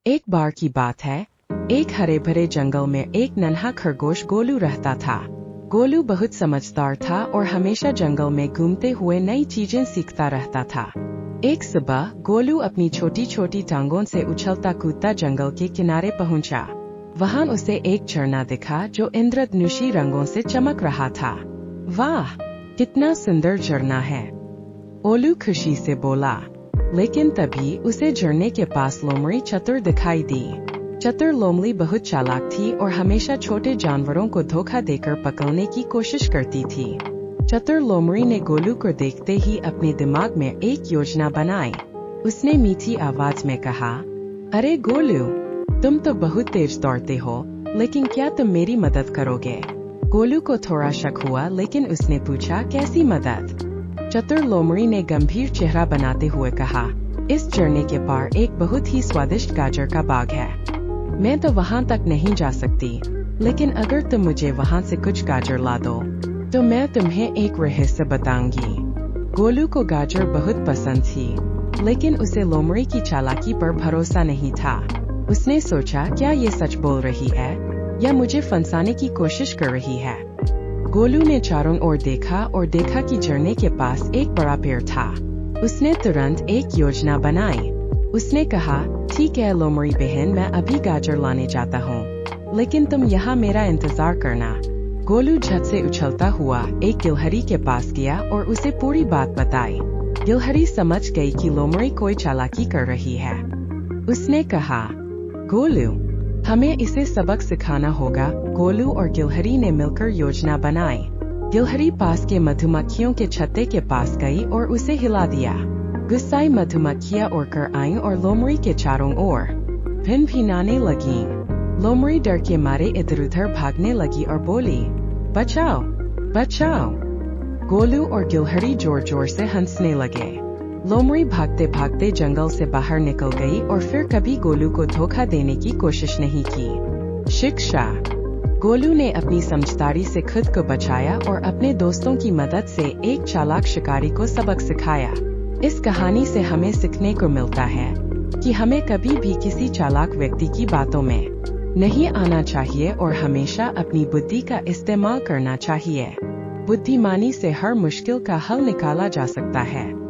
एक बार की बात है, एक हरे भरे जंगल में एक नन्हा खरगोश गोलू रहता था। गोलू बहुत समझदार था और हमेशा जंगल में घूमते हुए नई चीजें सीखता रहता था। एक सुबह गोलू अपनी छोटी छोटी टांगों से उछलता कूदता जंगल के किनारे पहुंचा। वहां उसे एक झरना दिखा जो इंद्रधनुषी रंगों से चमक रहा था। वाह, कितना सुंदर झरना है, गोलू खुशी से बोला। लेकिन तभी उसे झरने के पास लोमड़ी चतुर दिखाई दी। चतुर लोमड़ी बहुत चालाक थी और हमेशा छोटे जानवरों को धोखा देकर पकड़ने की कोशिश करती थी। चतुर लोमड़ी ने गोलू को देखते ही अपने दिमाग में एक योजना बनाई। उसने मीठी आवाज में कहा, अरे गोलू, तुम तो बहुत तेज दौड़ते हो, लेकिन क्या तुम मेरी मदद करोगे? गोलू को थोड़ा शक हुआ, लेकिन उसने पूछा, कैसी मदद? चतुर लोमड़ी ने गंभीर चेहरा बनाते हुए कहा, इस झरने के पार एक बहुत ही स्वादिष्ट गाजर का बाग है। मैं तो वहां तक नहीं जा सकती, लेकिन अगर तुम मुझे वहां से कुछ गाजर ला दो, तो मैं तुम्हें एक रहस्य बताऊंगी। गोलू को गाजर बहुत पसंद थी, लेकिन उसे लोमड़ी की चालाकी पर भरोसा नहीं था। उसने सोचा, क्या ये सच बोल रही है या मुझे फंसाने की कोशिश कर रही है? गोलू ने चारों ओर देखा और देखा कि झरने के पास एक बड़ा पेड़ था। उसने तुरंत एक योजना बनाई। उसने कहा, ठीक है लोमड़ी बहन, मैं अभी गाजर लाने जाता हूँ, लेकिन तुम यहाँ मेरा इंतजार करना। गोलू झट से उछलता हुआ एक गिलहरी के पास गया और उसे पूरी बात बताई। गिलहरी समझ गई कि लोमड़ी कोई चालाकी कर रही है। उसने कहा, गोलू, हमें इसे सबक सिखाना होगा। गोलू और गिलहरी ने मिलकर योजना बनाई। गिलहरी पास के मधुमक्खियों के छत्ते के पास गई और उसे हिला दिया। गुस्साई मधुमक्खियां उड़कर आईं और लोमड़ी के चारों ओर भिनभिनाने लगीं। लोमड़ी डर के मारे इधर उधर भागने लगी और बोली, बचाओ, बचाओ। गोलू और गिलहरी जोर जोर से हंसने लगे। लोमड़ी भागते भागते जंगल से बाहर निकल गई और फिर कभी गोलू को धोखा देने की कोशिश नहीं की। शिक्षा। गोलू ने अपनी समझदारी से खुद को बचाया और अपने दोस्तों की मदद से एक चालाक शिकारी को सबक सिखाया। इस कहानी से हमें सीखने को मिलता है कि हमें कभी भी किसी चालाक व्यक्ति की बातों में नहीं आना चाहिए और हमेशा अपनी बुद्धि का इस्तेमाल करना चाहिए। बुद्धिमानी से हर मुश्किल का हल निकाला जा सकता है।